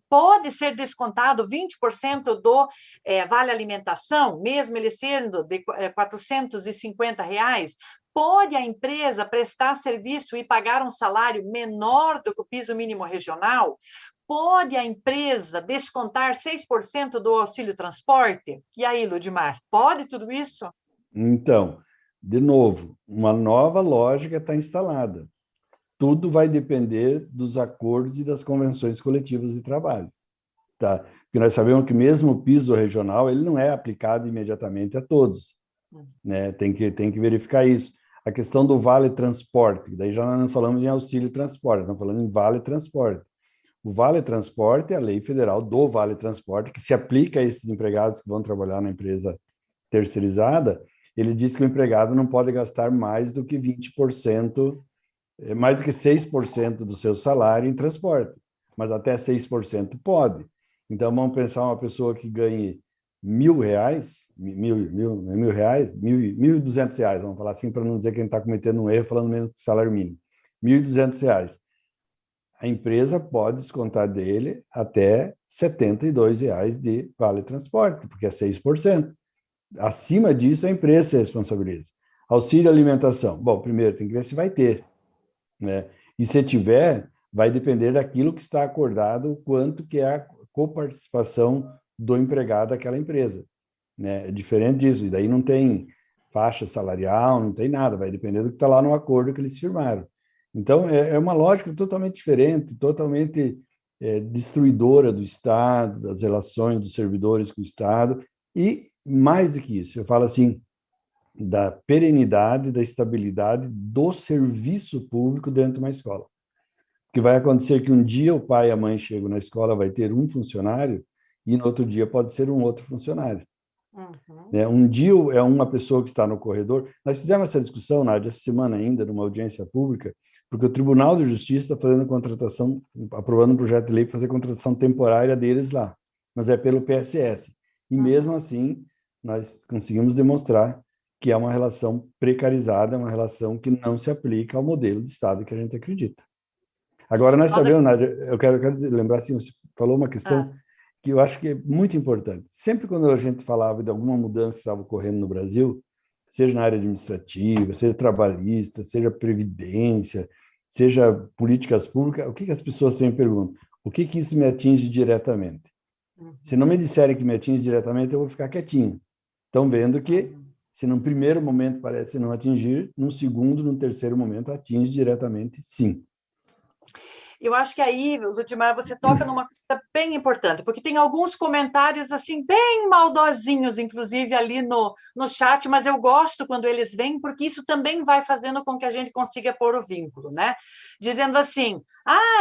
pode ser descontado 20% do vale alimentação, mesmo ele sendo de R$ 450? Pode a empresa prestar serviço e pagar um salário menor do que o piso mínimo regional? Pode a empresa descontar 6% do auxílio transporte? E aí, Ludmar, pode tudo isso? Então, de novo, uma nova lógica está instalada. Tudo vai depender dos acordos e das convenções coletivas de trabalho. Tá? Porque nós sabemos que mesmo o piso regional ele não é aplicado imediatamente a todos. Né? Tem que verificar isso. A questão do vale transporte, daí já não falamos em auxílio transporte, estamos falando em vale transporte. O vale transporte é a lei federal do vale transporte, que se aplica a esses empregados que vão trabalhar na empresa terceirizada. Ele diz que o empregado não pode gastar mais do que 20%, mais do que 6% do seu salário em transporte, mas até 6% pode. Então, vamos pensar uma pessoa que ganhe R$ 1.000, R$ 1.200, vamos falar assim, para não dizer que a gente está cometendo um erro falando menos do salário mínimo. R$ 1.200. A empresa pode descontar dele até R$ 72 de vale transporte, porque é 6%. Acima disso, a empresa se responsabiliza. Auxílio alimentação. Bom, primeiro tem que ver se vai ter, né? E se tiver, vai depender daquilo que está acordado, quanto que é a coparticipação do empregado daquela empresa, né? É diferente disso, e daí não tem faixa salarial, não tem nada, vai depender do que está lá no acordo que eles firmaram. Então, é uma lógica totalmente diferente, totalmente destruidora do Estado, das relações dos servidores com o Estado, e mais do que isso, eu falo assim, da perenidade, da estabilidade do serviço público dentro de uma escola. Porque vai acontecer que um dia o pai e a mãe chegam na escola, vai ter um funcionário, e no outro dia pode ser um outro funcionário. Uhum. Um dia é uma pessoa que está no corredor. Nós fizemos essa discussão, Nádia, essa semana ainda, numa audiência pública, porque o Tribunal de Justiça está fazendo contratação, aprovando um projeto de lei para fazer contratação temporária deles lá, mas é pelo PSS. E mesmo assim, nós conseguimos demonstrar que é uma relação precarizada, uma relação que não se aplica ao modelo de Estado que a gente acredita. Agora, nós sabemos, Nádia, eu quero lembrar, assim, você falou uma questão que eu acho que é muito importante. Sempre quando a gente falava de alguma mudança que estava ocorrendo no Brasil, seja na área administrativa, seja trabalhista, seja previdência, seja políticas públicas, o que as pessoas sempre perguntam? O que isso me atinge diretamente? Se não me disserem que me atinge diretamente, eu vou ficar quietinho. Estão vendo que, se num primeiro momento parece não atingir, num segundo, num terceiro momento, atinge diretamente, sim. Eu acho que aí, Ludmar, você toca numa coisa bem importante, porque tem alguns comentários assim bem maldosinhos, inclusive ali no chat, mas eu gosto quando eles vêm, porque isso também vai fazendo com que a gente consiga pôr o vínculo, né? Dizendo assim,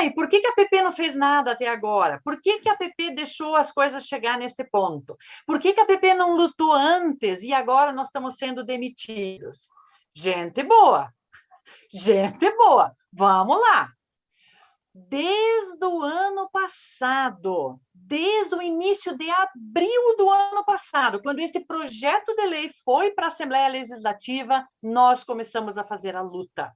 e por que a PP não fez nada até agora? Por que a PP deixou as coisas chegar nesse ponto? Por que a PP não lutou antes e agora nós estamos sendo demitidos? Gente boa, vamos lá. Desde o ano passado, desde o início de abril do ano passado, quando esse projeto de lei foi para a Assembleia Legislativa, nós começamos a fazer a luta.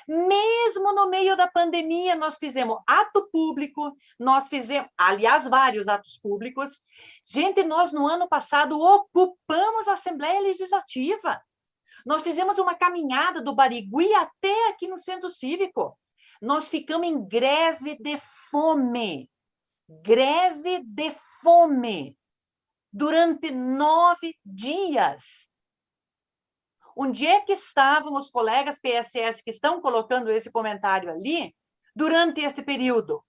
Mesmo no meio da pandemia, nós fizemos ato público, nós fizemos, aliás, vários atos públicos. Gente, nós no ano passado ocupamos a Assembleia Legislativa. Nós fizemos uma caminhada do Barigui até aqui no Centro Cívico. Nós ficamos em greve de fome, durante 9 dias. Onde é que estavam os colegas PSS que estão colocando esse comentário ali durante este período?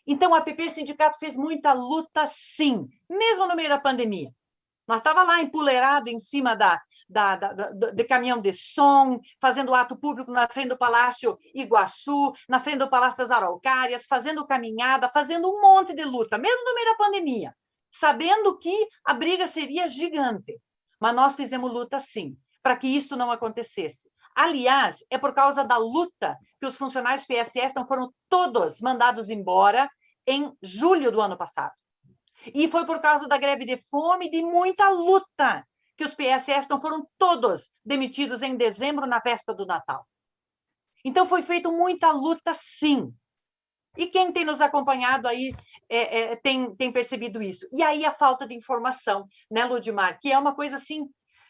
Então, a PP Sindicato fez muita luta, sim, mesmo no meio da pandemia. Nós estávamos lá empoleirado em cima de caminhão de som, fazendo ato público na frente do Palácio Iguaçu, na frente do Palácio das Araucárias, fazendo caminhada, fazendo um monte de luta, mesmo no meio da pandemia. sabendo que a briga seria gigante. Mas nós fizemos luta sim, para que isso não acontecesse. Aliás, é por causa da luta que os funcionários PSS não foram todos mandados embora em julho do ano passado. E foi por causa da greve de fome e de muita luta que os PSS não foram todos demitidos em dezembro, na véspera do Natal. Então, foi feita muita luta, sim. E quem tem nos acompanhado aí tem percebido isso. E aí a falta de informação, né, Ludmar? Que é uma coisa, assim,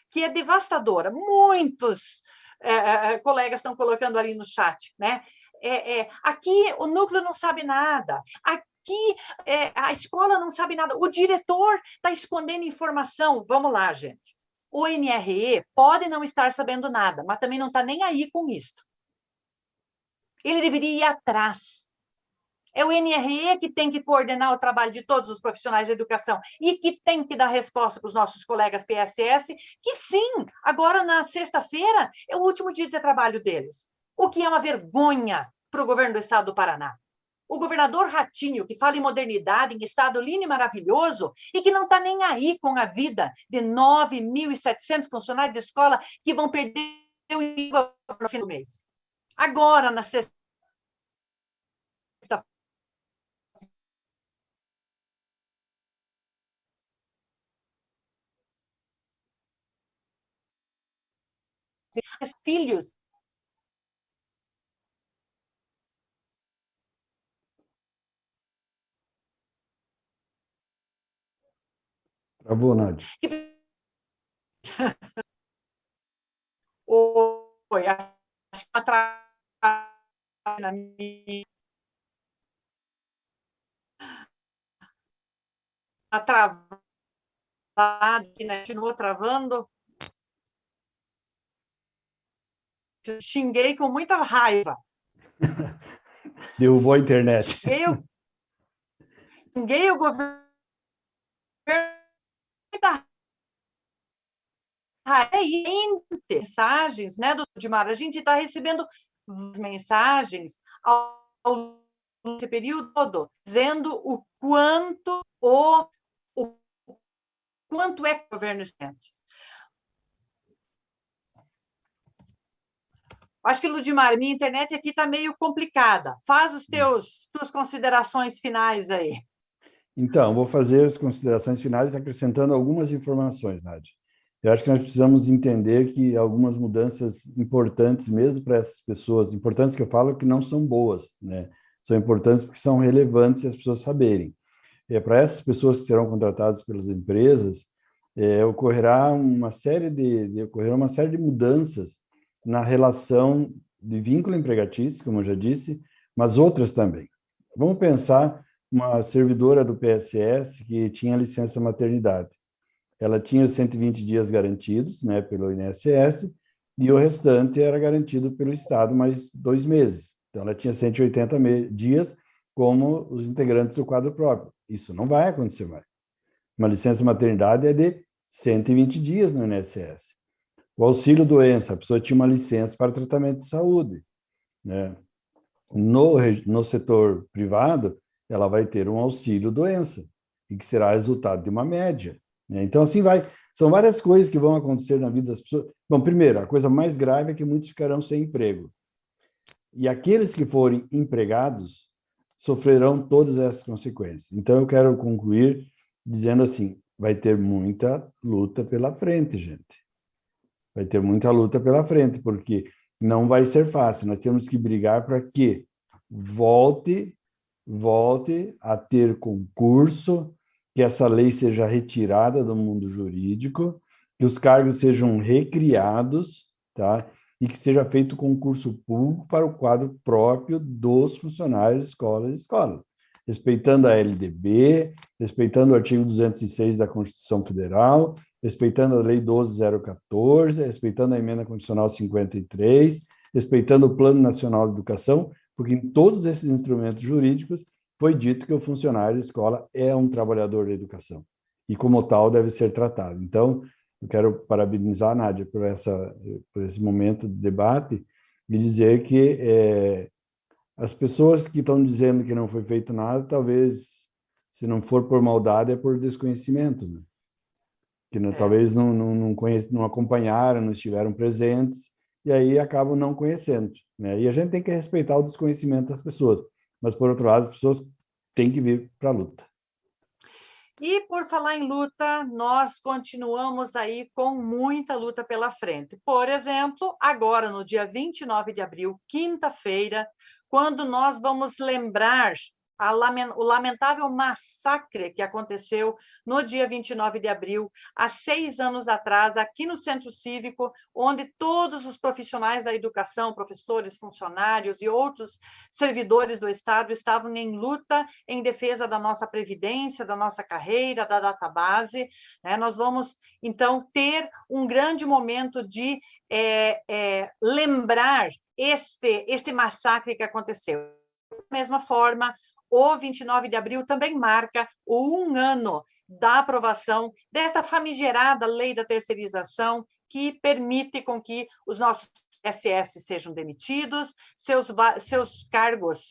que é devastadora. Muitos colegas estão colocando ali no chat, né? Aqui o núcleo não sabe nada. Aqui a escola não sabe nada. O diretor está escondendo informação. Vamos lá, gente. O NRE pode não estar sabendo nada, mas também não está nem aí com isso. Ele deveria ir atrás. É o NRE que tem que coordenar o trabalho de todos os profissionais da educação e que tem que dar resposta para os nossos colegas PSS, que sim, agora na sexta-feira é o último dia de trabalho deles. O que é uma vergonha para o governo do estado do Paraná. O governador Ratinho, que fala em modernidade, em estado lindo e maravilhoso, e que não está nem aí com a vida de 9.700 funcionários de escola que vão perder o emprego no fim do mês. Agora, na sexta-feira, filhos. Travou, Nádia. Oi, acho que na minha. Travado, né? Continuou travando. Xinguei com muita raiva. Derrubou a internet. Xinguei o governo. Mensagens, né, do Dimar? A gente está recebendo mensagens ao período todo, dizendo o quanto é que o governo sente. Acho que, Ludmar, minha internet aqui está meio complicada. Faz os tuas considerações finais aí. Então, vou fazer as considerações finais acrescentando algumas informações, Nádia. Eu acho que nós precisamos entender que algumas mudanças importantes mesmo para essas pessoas, importantes que eu falo que não são boas, né? São importantes porque são relevantes e as pessoas saberem. Para essas pessoas que serão contratadas pelas empresas, ocorrerá uma série de mudanças na relação de vínculo empregatício, como eu já disse, mas outras também. Vamos pensar uma servidora do PSS que tinha licença maternidade. Ela tinha os 120 dias garantidos, né, pelo INSS, e o restante era garantido pelo Estado mais 2 meses. Então, ela tinha 180 dias como os integrantes do quadro próprio. Isso não vai acontecer mais. Uma licença maternidade é de 120 dias no INSS. O auxílio-doença, a pessoa tinha uma licença para tratamento de saúde, né? No setor privado, ela vai ter um auxílio-doença, e que será resultado de uma média, né? Então, assim vai. São várias coisas que vão acontecer na vida das pessoas. Bom, primeiro, a coisa mais grave é que muitos ficarão sem emprego. E aqueles que forem empregados sofrerão todas essas consequências. Então, eu quero concluir dizendo assim, vai ter muita luta pela frente, gente. Vai ter muita luta pela frente, porque não vai ser fácil. Nós temos que brigar para que volte a ter concurso, que essa lei seja retirada do mundo jurídico, que os cargos sejam recriados, tá? E que seja feito concurso público para o quadro próprio dos funcionários de escolas, respeitando a LDB, respeitando o artigo 206 da Constituição Federal, respeitando a Lei 12.014, respeitando a Emenda Constitucional 53, respeitando o Plano Nacional de Educação, porque em todos esses instrumentos jurídicos foi dito que o funcionário de escola é um trabalhador da educação e, como tal, deve ser tratado. Então, eu quero parabenizar a Nádia por esse momento de debate e dizer que as pessoas que estão dizendo que não foi feito nada, talvez Se não for por maldade, é por desconhecimento, né? Que talvez não acompanharam, não estiveram presentes, e aí acabam não conhecendo, né? E a gente tem que respeitar o desconhecimento das pessoas, mas, por outro lado, as pessoas têm que vir para a luta. E, por falar em luta, nós continuamos aí com muita luta pela frente. Por exemplo, agora, no dia 29 de abril, quinta-feira, quando nós vamos lembrar o lamentável massacre que aconteceu no dia 29 de abril, há 6 anos atrás, aqui no Centro Cívico, onde todos os profissionais da educação, professores, funcionários e outros servidores do Estado estavam em luta em defesa da nossa previdência, da nossa carreira, da database, né? Nós vamos, então, ter um grande momento de lembrar este massacre que aconteceu. Da mesma forma, o 29 de abril também marca o 1 ano da aprovação desta famigerada lei da terceirização, que permite com que os nossos SS sejam demitidos, seus cargos,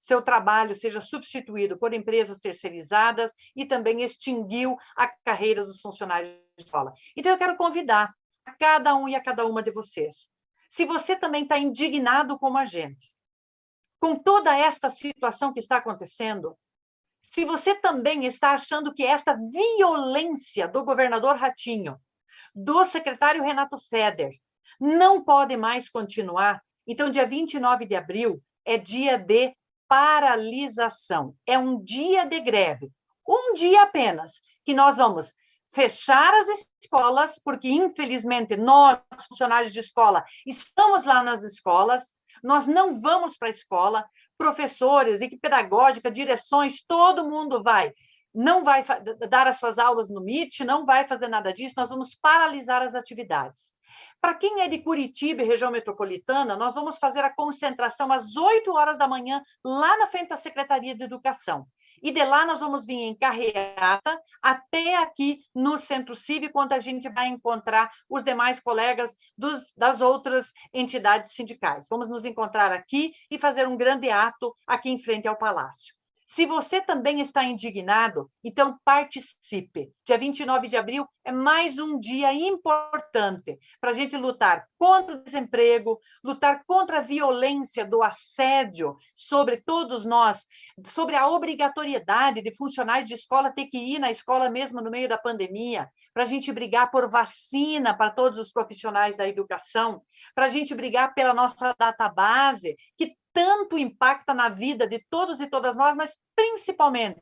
seu trabalho seja substituído por empresas terceirizadas e também extinguiu a carreira dos funcionários de escola. Então, eu quero convidar a cada um e a cada uma de vocês, se você também está indignado como a gente, com toda esta situação que está acontecendo, se você também está achando que esta violência do governador Ratinho, do secretário Renato Feder, não pode mais continuar, então, dia 29 de abril é dia de paralisação, é um dia de greve, um dia apenas, que nós vamos fechar as escolas, porque, infelizmente, nós, funcionários de escola, estamos lá nas escolas, nós não vamos para a escola, professores, equipe pedagógica, direções, todo mundo não vai dar as suas aulas no Meet, não vai fazer nada disso, nós vamos paralisar as atividades. Para quem é de Curitiba e região metropolitana, nós vamos fazer a concentração às 8 horas da manhã, lá na frente da Secretaria de Educação. E de lá nós vamos vir em carreata até aqui no Centro Cívico, onde a gente vai encontrar os demais colegas das outras entidades sindicais. Vamos nos encontrar aqui e fazer um grande ato aqui em frente ao Palácio. Se você também está indignado, então participe. Dia 29 de abril é mais um dia importante para a gente lutar contra o desemprego, lutar contra a violência do assédio sobre todos nós, sobre a obrigatoriedade de funcionários de escola ter que ir na escola mesmo no meio da pandemia, para a gente brigar por vacina para todos os profissionais da educação, para a gente brigar pela nossa database, que tanto impacta na vida de todos e todas nós, mas principalmente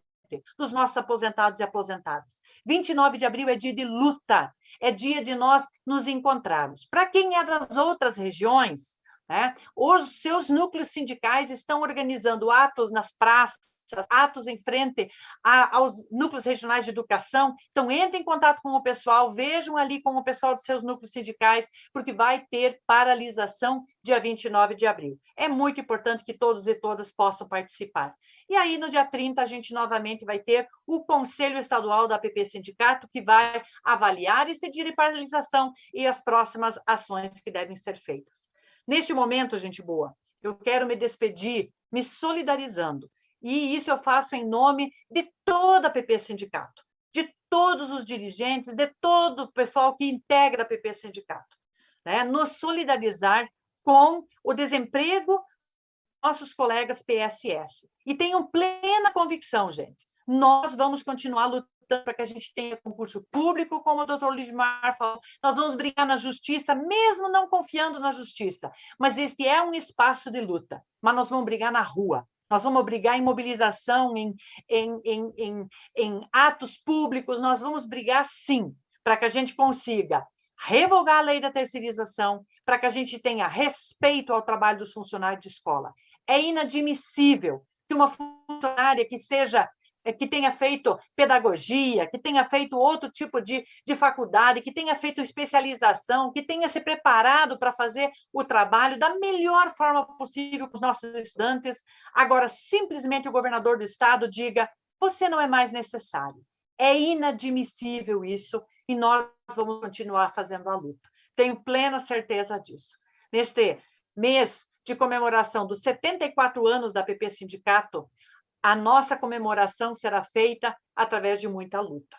dos nossos aposentados e aposentadas. 29 de abril é dia de luta, é dia de nós nos encontrarmos. Para quem é das outras regiões, né, os seus núcleos sindicais estão organizando atos nas praças, atos em frente aos núcleos regionais de educação. Então, entrem em contato com o pessoal, vejam ali com o pessoal dos seus núcleos sindicais, porque vai ter paralisação dia 29 de abril. É muito importante que todos e todas possam participar. E aí, no dia 30, a gente novamente vai ter o Conselho Estadual da APP Sindicato, que vai avaliar este dia de paralisação e as próximas ações que devem ser feitas. Neste momento, gente boa, eu quero me despedir, me solidarizando. E isso eu faço em nome de toda a PP Sindicato, de todos os dirigentes, de todo o pessoal que integra a PP Sindicato, né? Nos solidarizar com o desemprego dos nossos colegas PSS. E tenham plena convicção, gente, nós vamos continuar lutando para que a gente tenha concurso público, como o doutor Lidmar falou, nós vamos brigar na justiça, mesmo não confiando na justiça, mas este é um espaço de luta, mas nós vamos brigar na rua. Nós vamos brigar em mobilização, em atos públicos, nós vamos brigar, sim, para que a gente consiga revogar a lei da terceirização, para que a gente tenha respeito ao trabalho dos funcionários de escola. É inadmissível que uma funcionária que tenha feito pedagogia, que tenha feito outro tipo de faculdade, que tenha feito especialização, que tenha se preparado para fazer o trabalho da melhor forma possível com os nossos estudantes. Agora, simplesmente o governador do estado diga, você não é mais necessário. É inadmissível isso e nós vamos continuar fazendo a luta. Tenho plena certeza disso. Neste mês de comemoração dos 74 anos da PP Sindicato, a nossa comemoração será feita através de muita luta.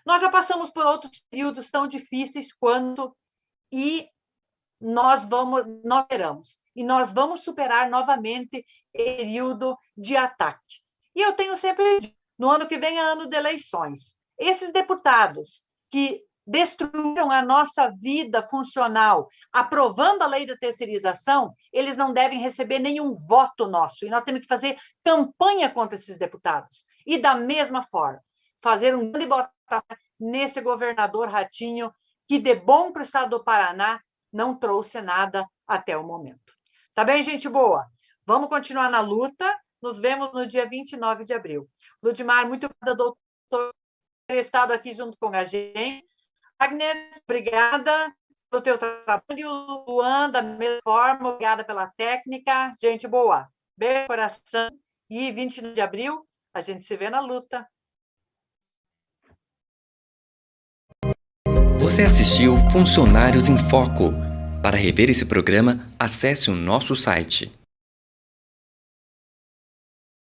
Nós já passamos por outros períodos tão difíceis quanto e nós esperamos. E nós vamos superar novamente esse período de ataque. E eu tenho sempre dito, no ano que vem é ano de eleições. Esses deputados que destruíram a nossa vida funcional, aprovando a lei da terceirização, eles não devem receber nenhum voto nosso. E nós temos que fazer campanha contra esses deputados. E, da mesma forma, fazer um grande botar nesse governador Ratinho, que, de bom para o estado do Paraná, não trouxe nada até o momento. Tá bem, gente boa? Vamos continuar na luta. Nos vemos no dia 29 de abril. Ludmar, muito obrigada, doutor, por ter estado aqui junto com a gente. Wagner, obrigada pelo teu trabalho. Luan, da mesma forma, obrigada pela técnica. Gente boa, beijo no coração. E 29 de abril, a gente se vê na luta. Você assistiu Funcionários em Foco. Para rever esse programa, acesse o nosso site